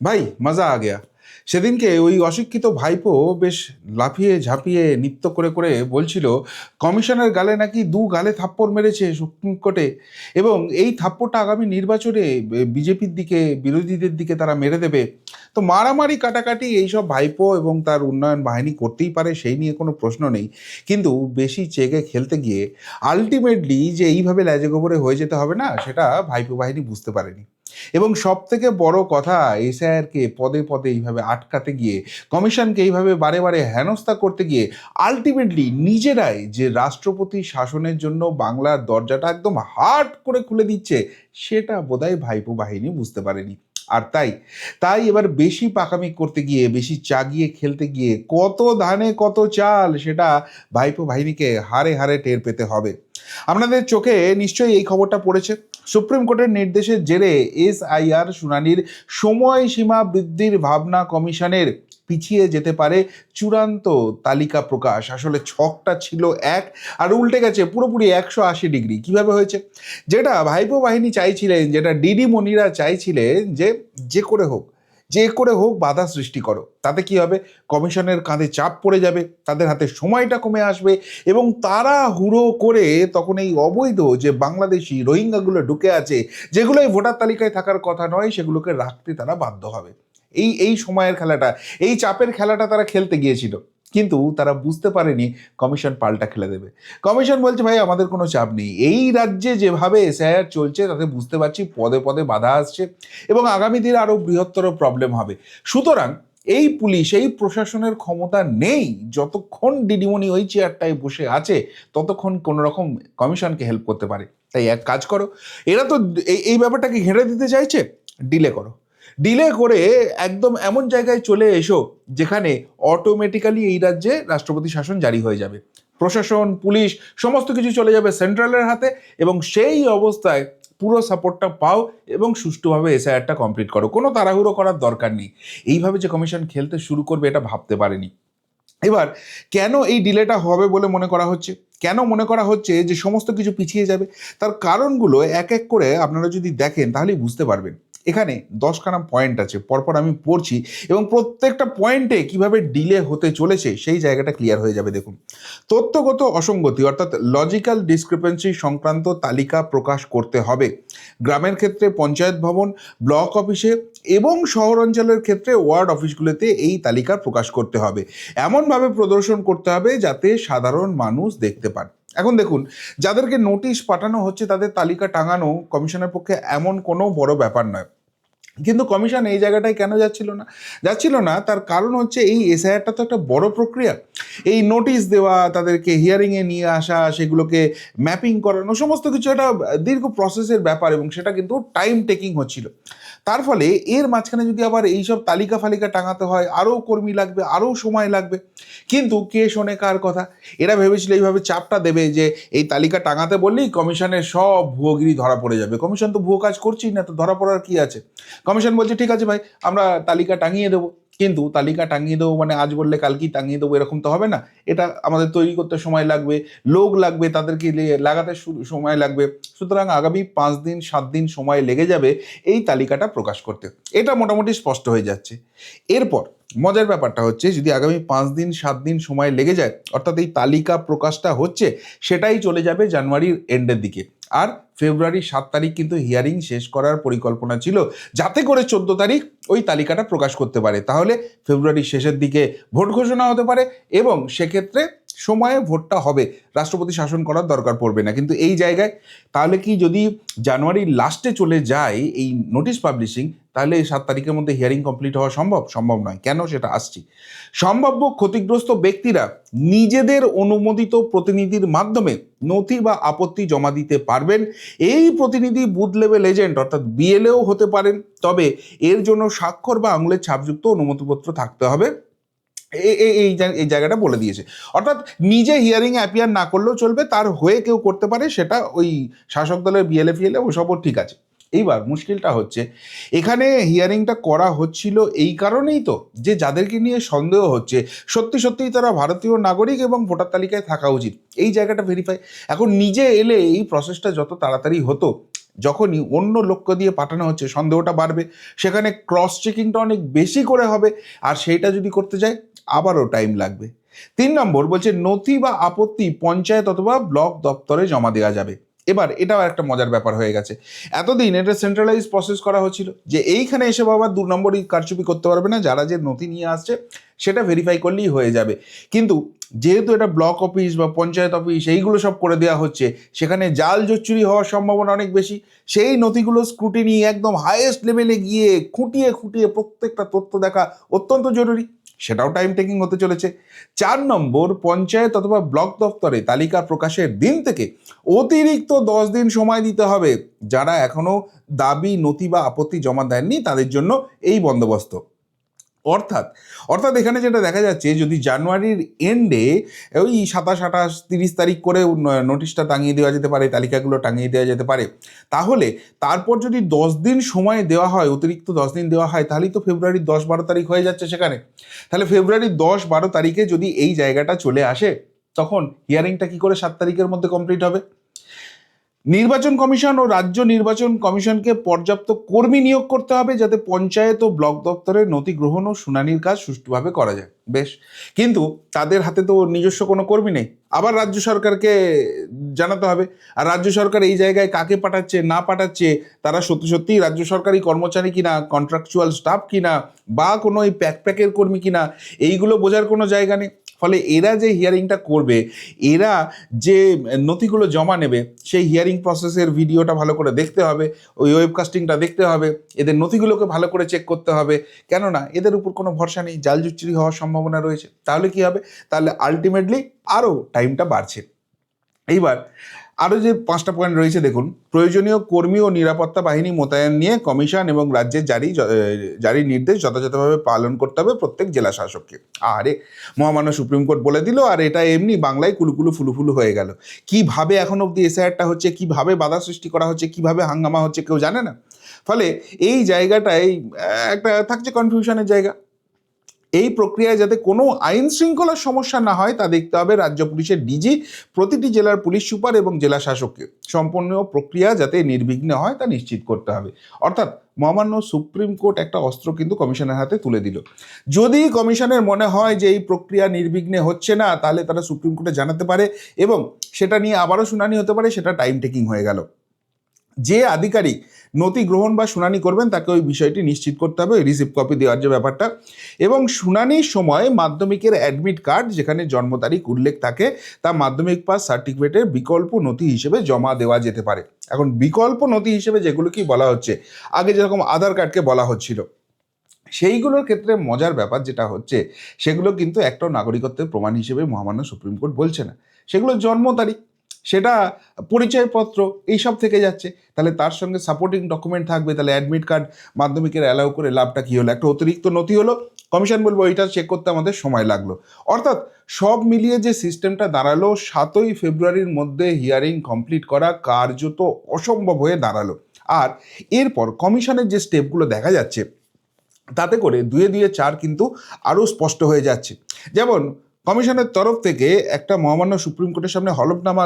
ভাই মজা আ গেয়া। সেদিনকে ওই অশিক্ষিত ভাইপো বেশ লাফিয়ে ঝাঁপিয়ে নৃত্য করে করে বলছিল কমিশনের গালে নাকি গালে থাপ্পড় মেরেছে সুপ্রিম কোর্টে, এবং এই থাপ্পড়টা আগামী নির্বাচনে বিজেপির দিকে, বিরোধীদের দিকে তারা মেরে দেবে। তো মারামারি কাটাকাটি এইসব ভাইপো এবং তার উন্নয়ন বাহিনী করতেই পারে, সেই নিয়ে কোনো প্রশ্ন নেই। কিন্তু বেশি চেগে খেলতে গিয়ে আলটিমেটলি যে এইভাবে ল্যাজে গোবরে হয়ে যেতে হবে না, সেটা ভাইপো বাহিনী বুঝতে পারেনি। এবং সবথেকে বড় কথা, এসআইআরকে পদে পদে এইভাবে আটকাতে গিয়ে, কমিশনকে এইভাবে বারে বারে হেনস্থা করতে গিয়ে আলটিমেটলি নিজেরাই যে রাষ্ট্রপতি শাসনের জন্য বাংলার দরজাটা একদম হার্ড করে খুলে দিচ্ছে, সেটা বোধহয় ভাইপো বাহিনী বুঝতে পারেনি। আর তাই তাই এবার বেশি পাকামি করতে গিয়ে, বেশি চাগিয়ে খেলতে গিয়ে কত ধানে কত চাল, সেটা ভাইপো বাহিনীকে হারে হারে টের পেতে হবে। আপনাদের চোখে নিশ্চয়ই এই খবরটা পড়েছে। সুপ্রিম কোর্টের নির্দেশের জেরে এসআইআর শুনানির সময়সীমা বৃদ্ধির ভাবনা কমিশনের, পিছিয়ে যেতে পারে চূড়ান্ত তালিকা প্রকাশ। আসলে ছকটা ছিল এক, আর উল্টে গেছে পুরোপুরি 180 ডিগ্রি। কিভাবে হয়েছে? যেটা ভাইপো বাহিনী চাইছিলেন, যেটা ডিডি মনিরা চাইছিলেন, যে যে করে হোক, যে করে হোক বাধা সৃষ্টি করো, তাতে কি হবে? কমিশনের কাঁধে চাপ পড়ে যাবে, তাদের হাতে সময়টা কমে আসবে, এবং তারা হুড়ো করে তখন এই অবৈধ যে বাংলাদেশি রোহিঙ্গাগুলো ঢুকে আছে, যেগুলো এই ভোটার তালিকায় থাকার কথা নয়, সেগুলোকে রাখতে তারা বাধ্য হবে। এই এই সময়ের খেলাটা, এই চাপের খেলাটা তারা খেলতে গিয়েছিল। কিন্তু তারা বুঝতে পারেনি কমিশন পাল্টা খেলে দেবে। কমিশন বলছে, ভাই আমাদের কোনো চাপ নেই, এই রাজ্যে যেভাবে এসআইআর চলছে তাতে বুঝতে পারছি পদে পদে বাধা আসছে, এবং আগামী দিনে আরও বৃহত্তর প্রবলেম হবে। সুতরাং এই পুলিশ, এই প্রশাসনের ক্ষমতা নেই যতক্ষণ দিদিমণি ওই চেয়ারটায় বসে আছে, ততক্ষণ কোনো রকম কমিশনকে হেল্প করতে পারে। তাই এক কাজ করো, এরা তো এই ব্যাপারটাকে ঘেঁটে দিতে চাইছে, ডিলে করো। ডিলে করে একদম এমন জায়গায় চলে এসো যেখানে অটোমেটিক্যালি এই রাজ্যে রাষ্ট্রপতি শাসন জারি হয়ে যাবে, প্রশাসন, পুলিশ সমস্ত কিছু চলে যাবে সেন্ট্রালের হাতে, এবং সেই অবস্থায় পুরো সাপোর্টটা পাও এবং সুষ্ঠুভাবে এসআইআরটা কমপ্লিট করো। কোনো তাড়াহুড়ো করার দরকার নেই। এইভাবে যে কমিশন খেলতে শুরু করবে, এটা ভাবতে পারেনি। এবার কেন এই ডিলেটা হবে বলে মনে করা হচ্ছে, কেন মনে করা হচ্ছে যে সমস্ত কিছু পিছিয়ে যাবে, তার কারণগুলো এক এক করে আপনারা যদি দেখেন তাহলেই বুঝতে পারবেন। এখানে 10খানা পয়েন্ট আছে, পরপর আমি পড়ছি, এবং প্রত্যেকটা পয়েন্টে কিভাবে ডিলে হতে চলেছে সেই জায়গাটা ক্লিয়ার হয়ে যাবে। দেখুন, তথ্যগত অসঙ্গতি অর্থাৎ লজিক্যাল ডিসক্রিপেন্সি সংক্রান্ত তালিকা প্রকাশ করতে হবে। গ্রামের ক্ষেত্রে পঞ্চায়েত ভবন, ব্লক অফিসে, এবং শহরাঞ্চলের ক্ষেত্রে ওয়ার্ড অফিসগুলোতে এই তালিকা প্রকাশ করতে হবে। এমনভাবে প্রদর্শন করতে হবে যাতে সাধারণ মানুষ দেখতে পান। এখন দেখুন, যাদেরকে নোটিশ পাঠানো হচ্ছে তাদের তালিকা টাঙানো কমিশনের পক্ষে এমন কোনো বড় ব্যাপার নয়। কিন্তু কমিশন এই জায়গাটায় কেন যাচ্ছিল না, তার কারণ হচ্ছে এই এসআইআরটা তো একটা বড় প্রক্রিয়া। এই নোটিশ দেওয়া, তাদেরকে হিয়ারিংয়ে নিয়ে আসা, সেগুলোকে ম্যাপিং করানো, সমস্ত কিছু একটা দীর্ঘ প্রসেসের ব্যাপার, এবং সেটা কিন্তু টাইম টেকিং হচ্ছিল। তার ফলে এর মাঝখানে যদি আবার এইসব তালিকা ফালিকা টাঙাতে হয়, আরও কর্মী লাগবে, আরও সময় লাগবে। কিন্তু কে শোনে কার কথা? এরা ভেবেছিল এইভাবে চাপটা দেবে যে এই তালিকা টাঙাতে বললেই কমিশনের সব ভুয়োগিরি ধরা পড়ে যাবে। কমিশন তো ভুয়ো কাজ করছেই না, তো ধরা পড়ার কি আছে? কমিশন বলছে, ঠিক আছে ভাই, আমরা তালিকা টাঙিয়ে দেবো। কিন্তু তালিকা টাঙিয়ে দেবো মানে আজ বললে কালকেই টাঙিয়ে দেবো এরকম তো হবে না। এটা আমাদের তৈরি করতে সময় লাগবে, লোক লাগবে, তাদেরকে লাগাতে সময় লাগবে। সুতরাং আগামী 5 দিন 7 দিন সময় লেগে যাবে এই তালিকাটা প্রকাশ করতে। এটা মোটামুটি স্পষ্ট হয়ে যাচ্ছে। এরপর মজার ব্যাপারটা হচ্ছে, যদি আগামী 5 দিন 7 দিন সময় লেগে যায়, অর্থাৎ এই তালিকা প্রকাশটা হচ্ছে সেটাই চলে যাবে জানুয়ারির এন্ডের দিকে। আর ফেব্রুয়ারি 7 তারিখ কিন্তু হিয়ারিং শেষ করার পরিকল্পনা ছিল, যাতে করে 14 তারিখ ওই তালিকাটা প্রকাশ করতে পারে। তাহলে ফেব্রুয়ারির শেষের দিকে ভোট ঘোষণা হতে পারে, এবং সেক্ষেত্রে সময়ে ভোটটা হবে, রাষ্ট্রপতি শাসন করার দরকার পড়বে না। কিন্তু এই জায়গায় তাহলে কি, যদি জানুয়ারির লাস্টে চলে যায় এই নোটিশ পাবলিশিং, তাহলে এই 7 তারিখের মধ্যে হিয়ারিং কমপ্লিট হওয়া সম্ভব নয়। কেন, সেটা আসছি। সম্ভাব্য ক্ষতিগ্রস্ত ব্যক্তিরা নিজেদের অনুমোদিত প্রতিনিধির মাধ্যমে নথি বা আপত্তি জমা দিতে পারবেন। এই প্রতিনিধি বুথ লেভেল এজেন্ট অর্থাৎ বিএলএও হতে পারেন, তবে এর জন্য স্বাক্ষর বা আঙুলের ছাপযুক্ত অনুমতিপত্র থাকতে হবে। এই জায়গাটা বলে দিয়েছে। অর্থাৎ নিজে হিয়ারিংয়ে অ্যাপিয়ার না করলেও চলবে, তার হয়ে কেউ করতে পারে, সেটা ওই শাসক দলের বিএলএ ফিএলএ ওসবও ঠিক আছে। এইবার মুশকিলটা হচ্ছে, এখানে হিয়ারিংটা করা হচ্ছিল এই কারণেই তো, যে যাদেরকে নিয়ে সন্দেহ হচ্ছে সত্যি সত্যিই তারা ভারতীয় নাগরিক এবং ভোটার তালিকায় থাকা উচিত, এই জায়গাটা ভেরিফাই। এখন নিজে এলে এই প্রসেসটা যত তাড়াতাড়ি হতো, যখনই অন্য লক্ষ্য দিয়ে পাঠানো হচ্ছে সন্দেহটা বাড়বে, সেখানে ক্রস চেকিংটা অনেক বেশি করে হবে, আর সেইটা যদি করতে যায় আবারও টাইম লাগবে। 3 নম্বর বলছে নথি বা আপত্তি পঞ্চায়েত অথবা ব্লক দপ্তরে জমা দেওয়া যাবে। এবার এটাও একটা মজার ব্যাপার হয়ে গেছে। এতদিন এটা সেন্ট্রালাইজ প্রসেস করা হচ্ছিল যে এইখানে এসে বাবা 2 নম্বরই কারচুপি করতে পারবে না, যারা যে নথি নিয়ে আসছে সেটা ভেরিফাই করলেই হয়ে যাবে। কিন্তু যেহেতু এটা ব্লক অফিস বা পঞ্চায়েত অফিস এইগুলো সব করে দেওয়া হচ্ছে, সেখানে জাল জোচ্চুরি হওয়ার সম্ভাবনা অনেক বেশি। সেই নথিগুলো স্ক্রুটিনি একদম হাইয়েস্ট লেভেলে গিয়ে খুঁটিয়ে খুঁটিয়ে প্রত্যেকটা তথ্য দেখা অত্যন্ত জরুরি, সেটাও টাইম টেকিং হতে চলেছে। 4 নম্বর পঞ্চায়েত অথবা ব্লক দপ্তরে তালিকা প্রকাশের দিন থেকে অতিরিক্ত 10 দিন সময় দিতে হবে যারা এখনো দাবি নথি বা আপত্তি জমা দেননি তাদের জন্য এই বন্দোবস্ত। অর্থাৎ অর্থাৎ এখানে যেটা দেখা যাচ্ছে, যদি জানুয়ারির এন্ডে ওই 27, 28, 30 তারিখ করে নোটিশটা টাঙিয়ে দেওয়া যেতে পারে, তালিকাগুলো টাঙিয়ে দেওয়া যেতে পারে, তাহলে তারপর যদি 10 দিন সময় দেওয়া হয়, অতিরিক্ত 10 দিন দেওয়া হয়, তাহলেই তো ফেব্রুয়ারির 10, 12 তারিখ হয়ে যাচ্ছে সেখানে। তাহলে ফেব্রুয়ারির 10, 12 তারিখে যদি এই জায়গাটা চলে আসে, তখন হিয়ারিংটা কি করে 7 তারিখের মধ্যে কমপ্লিট হবে? নির্বাচন কমিশন ও রাজ্য নির্বাচন কমিশনকে পর্যাপ্ত কর্মী নিয়োগ করতে হবে যাতে পঞ্চায়েত ও ব্লক দপ্তরের নথি গ্রহণ ও শুনানির কাজ সুষ্ঠুভাবে করা যায়। বেশ, কিন্তু তাদের হাতে তো নিজস্ব কোনো কর্মী নেই, আবার রাজ্য সরকারকে জানাতে হবে। আর রাজ্য সরকার এই জায়গায় কাকে পাঠাচ্ছে না পাঠাচ্ছে, তারা সত্যি সত্যিই রাজ্য সরকারি কর্মচারী কিনা, কন্ট্রাকচুয়াল স্টাফ কিনা, বা কোনো এই প্যাকের কর্মী কিনা, এইগুলো বোঝার কোনো জায়গা নেই। ফলে এরা যে হিয়ারিংটা করবে, এরা যে নথিগুলো জমা নেবে, সেই হিয়ারিং প্রসেসের ভিডিওটা ভালো করে দেখতে হবে, ওই ওয়েবকাস্টিংটা দেখতে হবে, এদের নথিগুলোকে ভালো করে চেক করতে হবে। কেননা এদের উপর কোনো ভরসা নেই, জাল জুচ্চুরি হওয়ার সম্ভাবনা রয়েছে। তাহলে কি হবে? তাহলে আলটিমেটলি আরও টাইমটা বাড়ছে। এইবার আরও যে 5টা পয়েন্ট রয়েছে দেখুন। প্রয়োজনীয় কর্মী ও নিরাপত্তা বাহিনী মোতায়েন নিয়ে কমিশন এবং রাজ্যের জারি নির্দেশ যথাযথভাবে পালন করতে হবে প্রত্যেক জেলা শাসককে। আরে মহামান্য সুপ্রিম কোর্ট বলে দিল, আর এটা এমনি বাংলায় কুলুকুলু ফুলুফুলু হয়ে গেল। কিভাবে এখন অবধি এসআইআরটা হচ্ছে, কিভাবে বাধা সৃষ্টি করা হচ্ছে, কিভাবে হাঙ্গামা হচ্ছে, কেউ জানে না। ফলে এই জায়গাটায় একটা থাকছে কনফিউশনের জায়গা। এই প্রক্রিয়ায় যাতে কোনো আইন শৃঙ্খলার সমস্যা না হয় তা দেখতে হবে রাজ্য পুলিশের ডিজি, প্রতিটি জেলার পুলিশ সুপার এবং জেলা শাসককে। সম্পূর্ণ প্রক্রিয়া যাতে নির্বিঘ্নে হয় তা নিশ্চিত করতে হবে। অর্থাৎ মহামান্য সুপ্রিম কোর্ট একটা অস্ত্র কিন্তু কমিশনের হাতে তুলে দিল। যদি কমিশনের মনে হয় যে এই প্রক্রিয়া নির্বিঘ্নে হচ্ছে না, তাহলে তারা সুপ্রিম কোর্টে জানাতে পারে এবং সেটা নিয়ে আবারও শুনানি হতে পারে, সেটা টাইম টেকিং হয়ে গেল। যে আধিকারিক নথি গ্রহণ বা শুনানি করবেন তাকে ওই বিষয়টি নিশ্চিত করতে হবে, রিসিপ্ট কপি দেওয়ার যে ব্যাপারটা। এবং শুনানির সময় মাধ্যমিকের অ্যাডমিট কার্ড যেখানে জন্ম তারিখ উল্লেখ থাকে তা মাধ্যমিক পাস সার্টিফিকেটের বিকল্প নথি হিসেবে জমা দেওয়া যেতে পারে। এখন বিকল্প নথি হিসেবে যেগুলো কি বলা হচ্ছে, আগে যেরকম আধার কার্ডকে বলা হচ্ছিল, সেইগুলোর ক্ষেত্রে মজার ব্যাপার যেটা হচ্ছে, সেগুলো কিন্তু একটাও নাগরিকত্বের প্রমাণ হিসেবে মহামান্য সুপ্রিম কোর্ট বলছে না। সেগুলো জন্ম তারিখ, সেটা পরিচয়পত্র, এইসব থেকে যাচ্ছে। তাহলে তার সঙ্গে সাপোর্টিং ডকুমেন্ট থাকবে। তাহলে অ্যাডমিট কার্ড মাধ্যমিকের অ্যালাউ করে লাভটা কী হলো? একটা অতিরিক্ত নথি হলো, কমিশন বলবো ওইটা চেক করতে আমাদের সময় লাগলো। অর্থাৎ সব মিলিয়ে যে সিস্টেমটা দাঁড়ালো, 7ই ফেব্রুয়ারির মধ্যে হিয়ারিং কমপ্লিট করা কার্যত অসম্ভব হয়ে দাঁড়ালো। আর এরপর কমিশনের যে স্টেপগুলো দেখা যাচ্ছে, তাতে করে 2-2-4 কিন্তু আরও স্পষ্ট হয়ে যাচ্ছে। যেমন কমিশনের তরফ থেকে একটা মহামান্য সুপ্রিম কোর্টের সামনে হলফনামা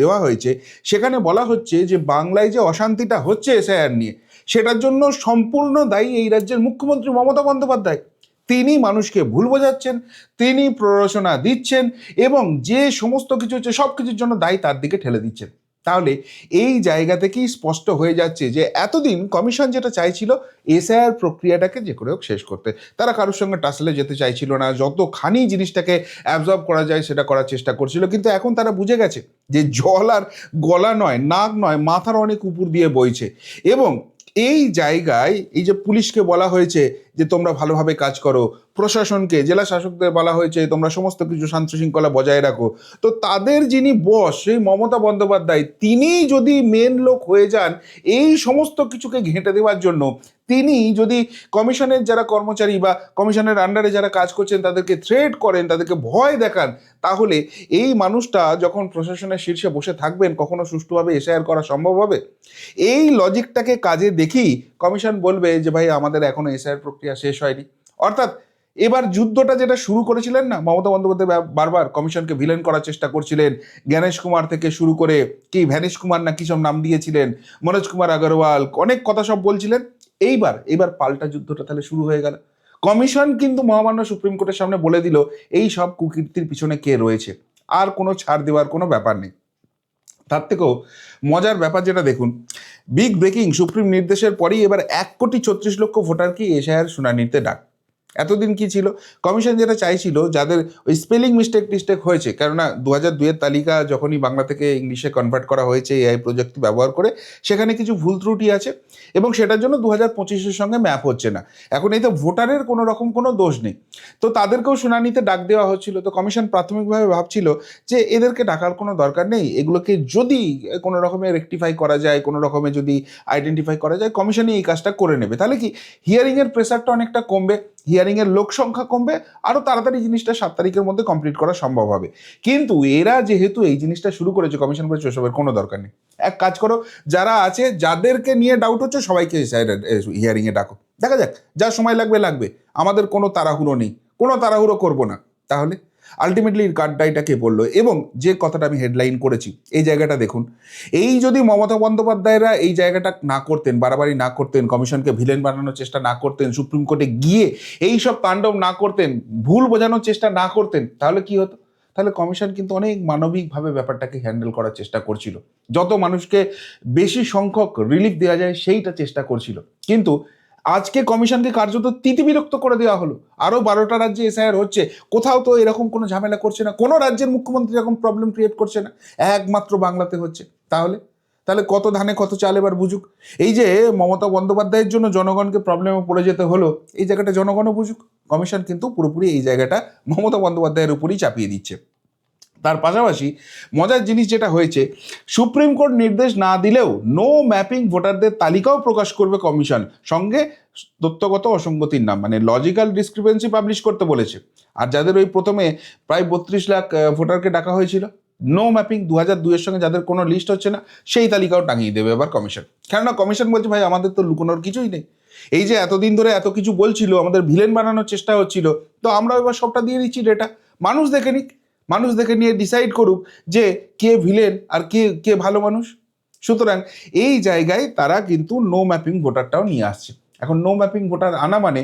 দেওয়া হয়েছে, সেখানে বলা হচ্ছে যে বাংলায় যে অশান্তিটা হচ্ছে এসআইআর নিয়ে, সেটার জন্য সম্পূর্ণ দায়ী এই রাজ্যের মুখ্যমন্ত্রী মমতা বন্দ্যোপাধ্যায়। তিনি মানুষকে ভুল বোঝাচ্ছেন, তিনি প্ররোচনা দিচ্ছেন এবং যে সমস্ত কিছু হচ্ছে সব কিছুর জন্য দায়ী তার দিকে ঠেলে দিচ্ছেন। তাহলে এই জায়গা থেকেই স্পষ্ট হয়ে যাচ্ছে যে এতদিন কমিশন যেটা চাইছিল, এসআইআর প্রক্রিয়াটাকে যে করে হোক শেষ করতে। তারা কারোর সঙ্গে টাসলে যেতে চাইছিল না, যতখানি জিনিসটাকে অ্যাবজর্ব করা যায় সেটা করার চেষ্টা করছিল। কিন্তু এখন তারা বুঝে গেছে যে জল আর গলা নয়, নাক নয়, মাথার অনেক উপর দিয়ে বইছে। এবং এই জায়গায় এই যে পুলিশকে বলা হয়েছে যে তোমরা ভালোভাবে কাজ করো, প্রশাসনকে, জেলা শাসকদের বলা হয়েছে তোমরা সমস্ত কিছু শান্ত শৃঙ্খলা বজায় রাখো, তো তাদের যিনি বস সেই মমতা বন্দ্যোপাধ্যায়, তিনি যদি মেন লোক হয়ে যান এই সমস্ত কিছুকে ঘেঁটে দেওয়ার জন্য, তিনি যদি কমিশনের যারা কর্মচারী বা কমিশনের আন্ডারে যারা কাজ করছেন তাদেরকে থ্রেট করেন, তাদেরকে ভয় দেখান, তাহলে এই মানুষটা যখন প্রশাসনের শীর্ষে বসে থাকবেন, কখনো সুষ্ঠুভাবে এসআইআর করা সম্ভব হবে? এই লজিকটাকে কাজে দেখি কমিশন বলবে যে ভাই আমাদের এখনো এসআইআর প্রক্রিয়া শেষ হয়নি। অর্থাৎ এবার যুদ্ধটা যেটা শুরু করেছিলেন না মমতা বন্দ্যোপাধ্যায়, বারবার কমিশনকে ভিলেন করার চেষ্টা করছিলেন, জ্ঞানেশ কুমার থেকে শুরু করে কি ভ্যানেশ কুমার না কি সব নাম দিয়েছিলেন, মনোজ কুমার আগরওয়াল, অনেক কথা সব বলছিলেন। এইবার পাল্টা যুদ্ধটা তাহলে শুরু হয়ে গেল। কমিশন কিন্তু মহামান্য সুপ্রিম কোর্টের সামনে বলে দিল এই সব কুকীর্তির পিছনে কে রয়েছে, আর কোনো ছাড় দেওয়ার কোনো ব্যাপার নেই। তার থেকেও মজার ব্যাপার যেটা দেখুন, বিগ ব্রেকিং, সুপ্রিম নির্দেশের পরেই এবার 1,36,00,000 ভোটারকে এসআইআর শুনানিতে ডাক। এতদিন কি ছিল, কমিশন যেটা চাইছিল যাদের ওই স্পেলিং মিস্টেক হয়েছে, কেননা 2002-এর তালিকা যখনই বাংলা থেকে ইংলিশে কনভার্ট করা হয়েছে এআই প্রযুক্তি ব্যবহার করে, সেখানে কিছু ভুল ত্রুটি আছে এবং সেটার জন্য 2025-এর সঙ্গে ম্যাপ হচ্ছে না। এখন এই তো ভোটারের কোনো রকম কোনো দোষ নেই, তো তাদেরকেও শুনানিতে ডাক দেওয়া হচ্ছিল। তো কমিশন প্রাথমিকভাবে ভাবছিল যে এদেরকে ডাকার কোনো দরকার নেই, এগুলোকে যদি কোনো রকমে রেকটিফাই করা যায়, কোনো রকমে যদি আইডেন্টিফাই করা যায়, কমিশনই এই কাজটা করে নেবে। তাহলে কি হিয়ারিংয়ের প্রেশারটা অনেকটা কমবে, হিয়ারিংয়ের লোক সংখ্যা কমবে, আরও তাড়াতাড়ি জিনিসটা 7 তারিখের মধ্যে কমপ্লিট করা সম্ভব হবে। কিন্তু এরা যেহেতু এই জিনিসটা শুরু করেছে, কমিশন বলেছে ওসবের কোনো দরকার নেই, এক কাজ করো, যারা আছে যাদেরকে নিয়ে ডাউট হচ্ছে সবাইকে হিয়ারিংয়ে ডাকো, দেখা যাক, যা সময় লাগবে, আমাদের কোনো তাড়াহুড়ো নেই, কোনো তাড়াহুড়ো করবো না। তাহলে আলটিমেটলি কার্ডটা কে বললো, এবং যে কথাটা আমি হেডলাইন করেছি এই জায়গাটা দেখুন, এই যদি মমতা বন্দ্যোপাধ্যায়রা এই জায়গাটা না করতেন, বাড়াবাড়ি না করতেন, কমিশনকে ভিলেন বানানোর চেষ্টা না করতেন, সুপ্রিম কোর্টে গিয়ে এই সব তাণ্ডব না করতেন, ভুল বোঝানোর চেষ্টা না করতেন, তাহলে কি হতো? তাহলে কমিশন কিন্তু অনেক মানবিকভাবে ব্যাপারটাকে হ্যান্ডেল করার চেষ্টা করছিল, যত মানুষকে বেশি সংখ্যক রিলিফ দেওয়া যায় সেইটা চেষ্টা করছিল। কিন্তু আজকে কমিশনকে কার্যত তিতিবিরক্ত করে দেওয়া হলো। আরও 12টা রাজ্যে এসআইআর হচ্ছে, কোথাও তো এরকম কোনো ঝামেলা করছে না, কোনো রাজ্যের মুখ্যমন্ত্রী এরকম প্রবলেম ক্রিয়েট করছে না, একমাত্র বাংলাতে হচ্ছে। তাহলে কত ধানে কত চাল এবার বুঝুক। এই যে মমতা বন্দ্যোপাধ্যায়ের জন্য জনগণকে প্রবলেমে পড়ে যেতে হলো, এই জায়গাটা জনগণও বুঝুক। কমিশন কিন্তু পুরোপুরি এই জায়গাটা মমতা বন্দ্যোপাধ্যায়ের উপরই চাপিয়ে দিচ্ছে। তার পাশাপাশি মজার জিনিস যেটা হয়েছে, সুপ্রিম কোর্ট নির্দেশ না দিলেও নো ম্যাপিং ভোটারদের তালিকাও প্রকাশ করবে কমিশন, সঙ্গে তথ্যগত অসঙ্গতির নাম, মানে লজিক্যাল ডিসক্রিপেন্সি পাবলিশ করতে বলেছে। আর যাদের ওই প্রথমে প্রায় 32 লাখ ভোটারকে ডাকা হয়েছিল, নো ম্যাপিং 2002-এর সঙ্গে যাদের কোনো লিস্ট হচ্ছে না, সেই তালিকাও টাঙিয়ে দেবে এবার কমিশন। কেননা কমিশন বলছে ভাই আমাদের তো লুকোনোর কিছুই নেই, এই যে এতদিন ধরে এত কিছু বলছিল, আমাদের ভিলেন বানানোর চেষ্টা হচ্ছিল, তো আমরা এবার সবটা দিয়ে দিচ্ছি ডেটা, মানুষ দেখে নিক, মানুষ দেখে নিয়ে ডিসাইড করুক যে কে ভিলেন আর কে কে ভালো মানুষ। সুতরাং এই জায়গায় তারা কিন্তু নো ম্যাপিং ভোটারটাও নিয়ে আসছে। এখন নো ম্যাপিং ভোটার আনা মানে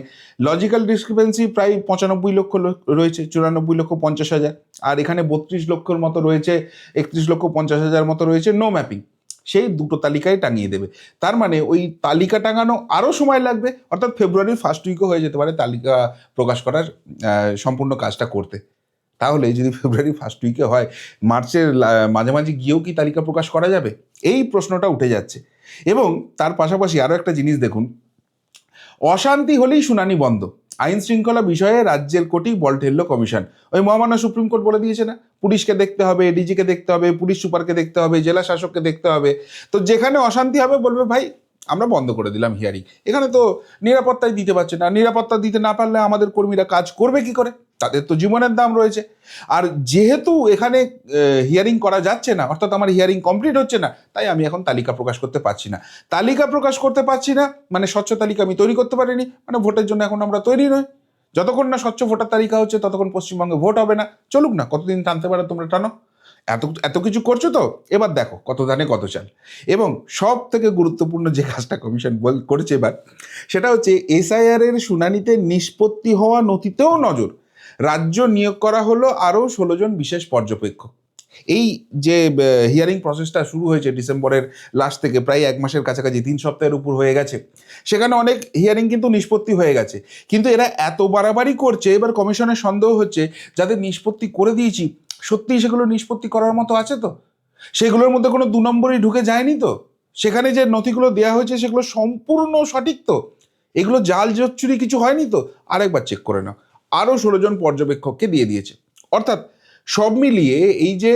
লজিক্যাল ডিসক্রিপেন্সি প্রায় 95 লক্ষ রয়েছে, 94,50,000, আর এখানে 32 লক্ষর মতো রয়েছে, 31,50,000 মতো রয়েছে নো ম্যাপিং। সেই দুটো তালিকায় টাঙিয়ে দেবে। তার মানে ওই তালিকা টাঙানো আরও সময় লাগবে, অর্থাৎ ফেব্রুয়ারির ফার্স্ট উইকও হয়ে যেতে পারে তালিকা প্রকাশ করার সম্পূর্ণ কাজটা করতে। তাহলে যদি ফেব্রুয়ারি ফার্স্ট উইকে হয়, মার্চের মাঝামাঝি গিয়েও কি তালিকা প্রকাশ করা যাবে? এই প্রশ্নটা উঠে যাচ্ছে। এবং তার পাশাপাশি আরও একটা জিনিস দেখুন, অশান্তি হলেই শুনানি বন্ধ, আইন শৃঙ্খলা বিষয়ে রাজ্যের কোর্টেই বল ঠেললো কমিশন। ওই মহামান্য সুপ্রিম কোর্ট বলে দিয়েছে না, পুলিশকে দেখতে হবে, ডিজিকে দেখতে হবে, পুলিশ সুপারকে দেখতে হবে, জেলা শাসককে দেখতে হবে। তো যেখানে অশান্তি হবে বলবে ভাই আমরা বন্ধ করে দিলাম হিয়ারিং, এখানে তো নিরাপত্তাই দিতে পারছে না, নিরাপত্তা দিতে না পারলে আমাদের কর্মীরা কাজ করবে কি করে, তাদের তো জীবনের দাম রয়েছে। আর যেহেতু এখানে হিয়ারিং করা যাচ্ছে না, অর্থাৎ আমার হিয়ারিং কমপ্লিট হচ্ছে না, তাই আমি এখন তালিকা প্রকাশ করতে পারছি না। তালিকা প্রকাশ করতে পারছি না মানে স্বচ্ছ তালিকা আমি তৈরি করতে পারিনি, মানে ভোটের জন্য এখন আমরা তৈরি নই। যতক্ষণ না স্বচ্ছ ভোটার তালিকা হচ্ছে ততক্ষণ পশ্চিমবঙ্গে ভোট হবে না, চলুক না, কতদিন টানতে পারো তোমরা টানো। এত কিছু করছো তো, এবার দেখো কত ধানে কত চাল। এবং সব থেকে গুরুত্বপূর্ণ যে কাজটা কমিশন করেছে এবার, সেটা হচ্ছে এসআইআর এর শুনানিতে নিষ্পত্তি হওয়া নথিতেও নজর। রাজ্য নিয়োগ করা হলো আরও 16 জন বিশেষ পর্যবেক্ষক। এই যে হিয়ারিং প্রসেসটা শুরু হয়েছে ডিসেম্বরের লাস্ট থেকে, প্রায় 1 মাসের কাছাকাছি, 3 সপ্তাহের উপর হয়ে গেছে, সেখানে অনেক হিয়ারিং কিন্তু নিষ্পত্তি হয়ে গেছে। কিন্তু এরা এত বাড়াবাড়ি করছে, এবার কমিশনের সন্দেহ হচ্ছে যাদের নিষ্পত্তি করে দিয়েছি সত্যিই সেগুলো নিষ্পত্তি করার মতো আছে তো, সেগুলোর মধ্যে কোনো 2 নম্বরই ঢুকে যায়নি তো, সেখানে যে নথিগুলো দেওয়া হয়েছে সেগুলো সম্পূর্ণ সঠিক তো, এগুলো জাল জচ্চুরি কিছু হয়নি তো, আরেকবার চেক করে নাও। আরও 16 জন পর্যবেক্ষককে দিয়ে দিয়েছে। অর্থাৎ সব মিলিয়ে এই যে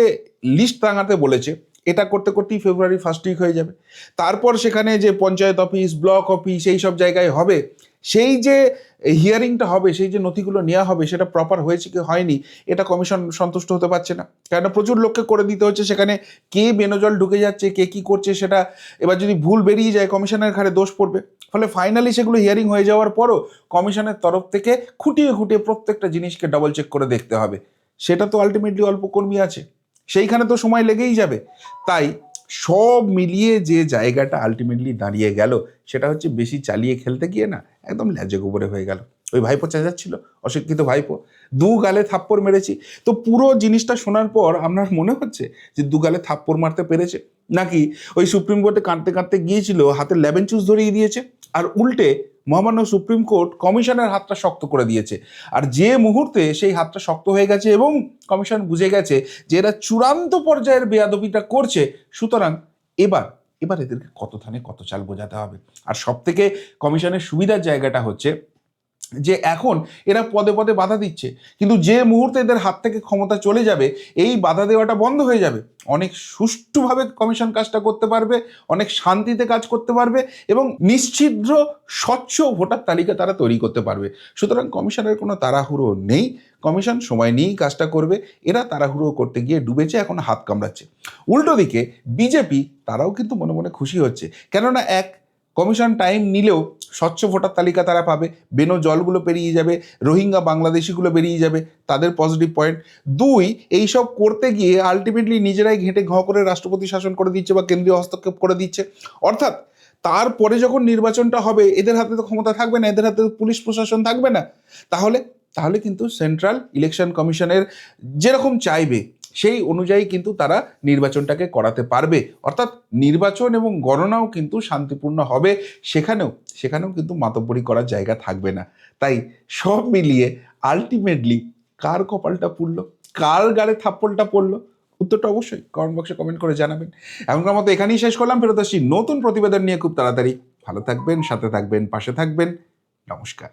লিস্ট টাঙাতে বলেছে, এটা করতে করতেই ফেব্রুয়ারি ফার্স্ট উইক হয়ে যাবে। তারপর সেখানে যে পঞ্চায়েত অফিস, ব্লক অফিস, এই সব জায়গায় হবে, সেই যে হিয়ারিংটা হবে, সেই যে নথিগুলো নেওয়া হবে, সেটা প্রপার হয়েছে কি হয়নি, এটা কমিশন সন্তুষ্ট হতে পারছে না। কেননা প্রচুর লোককে করে দিতে হচ্ছে, সেখানে কে বেনজল ঢুকে যাচ্ছে, কে কী করছে, সেটা এবার যদি ভুল বেরিয়ে যায় কমিশনের ঘাড়ে দোষ পড়বে। ফলে ফাইনালি সেগুলো হিয়ারিং হয়ে যাওয়ার পরও কমিশনের তরফ থেকে খুঁটিয়ে খুঁটিয়ে প্রত্যেকটা জিনিসকে ডবল চেক করে দেখতে হবে। সেটা তো আলটিমেটলি অল্প কর্মী আছে, সেইখানে তো সময় লেগেই যাবে। তাই সব মিলিয়ে যে জায়গাটা আলটিমেটলি দাঁড়িয়ে গেল, সেটা হচ্ছে বেশি চালিয়ে খেলতে গিয়ে না একদম ল্যাজে গোবরে হয়ে গেল। ওই ভাইপো চেঁচাচ্ছিল, অশিক্ষিত ভাইপো, দু গালে থাপ্পড় মেরেছি। তো পুরো জিনিসটা শোনার পর আপনার মনে হচ্ছে যে দু গালে থাপ্পড় মারতে পেরেছে, নাকি ওই সুপ্রিম কোর্টে কাঁদতে কাঁদতে গিয়েছিল, হাতে লেমন জুস ধরিয়ে দিয়েছে, আর উল্টে মহামান্য সুপ্রিম কোর্ট কমিশনের হাতটা শক্ত করে দিয়েছে। আর যে মুহূর্তে সেই হাতটা শক্ত হয়ে গেছে এবং কমিশন বুঝে গেছে যে এরা চূড়ান্ত পর্যায়ের বেয়াদবিটা করছে, সুতরাং এবার এবার এদেরকে কত থানে কত চাল বোঝাতে হবে। আর সব থেকে কমিশনের সুবিধার জায়গাটা হচ্ছে যে এখন এরা পদে পদে বাধা দিচ্ছে, কিন্তু যে মুহূর্তে এদের হাত থেকে ক্ষমতা চলে যাবে, এই বাধা দেওয়াটা বন্ধ হয়ে যাবে। অনেক সুষ্ঠুভাবে কমিশন কাজটা করতে পারবে, অনেক শান্তিতে কাজ করতে পারবে এবং নিশ্ছিদ্র স্বচ্ছ ভোটার তালিকা তারা তৈরি করতে পারবে। সুতরাং কমিশনের কোনো তাড়াহুড়ো নেই, কমিশন সময় নিয়েই কাজটা করবে। এরা তাড়াহুড়ো করতে গিয়ে ডুবেছে, এখন হাত কামড়াচ্ছে। উল্টো দিকে বিজেপি তারাও কিন্তু মনে মনে খুশি হচ্ছে, কেননা এক, কমিশন টাইম নিলেও স্বচ্ছ ভোটার তালিকা তারা পাবে, বেনো জলগুলো পেরিয়ে যাবে, রোহিঙ্গা বাংলাদেশিগুলো বেরিয়ে যাবে, তাদের পজিটিভ পয়েন্ট। দুই, এইসব করতে গিয়ে আলটিমেটলি নিজেরাই ঘেঁটে ঘ করে রাষ্ট্রপতি শাসন করে দিচ্ছে বা কেন্দ্রীয় হস্তক্ষেপ করে দিচ্ছে। অর্থাৎ তারপরে যখন নির্বাচনটা হবে, এদের হাতে তো ক্ষমতা থাকবে না, এদের হাতে তো পুলিশ প্রশাসন থাকবে না। তাহলে তাহলে কিন্তু সেন্ট্রাল ইলেকশন কমিশনের যেরকম চাইবে সেই অনুযায়ী কিন্তু তারা নির্বাচনটাকে করাতে পারবে। অর্থাৎ নির্বাচন এবং গণনাও কিন্তু শান্তিপূর্ণ হবে, সেখানেও কিন্তু মাতব্বরি করার জায়গা থাকবে না। তাই সব মিলিয়ে আলটিমেটলি কার কপালটা পুড়লো, কার গালে থাপ্পড়টা পড়লো, উত্তরটা অবশ্যই কমেন্ট বক্সে কমেন্ট করে জানাবেন। এখনকার মতো এখানেই শেষ করলাম, ফেরত আসছি নতুন প্রতিবেদন নিয়ে খুব তাড়াতাড়ি। ভালো থাকবেন, সাথে থাকবেন, পাশে থাকবেন। নমস্কার।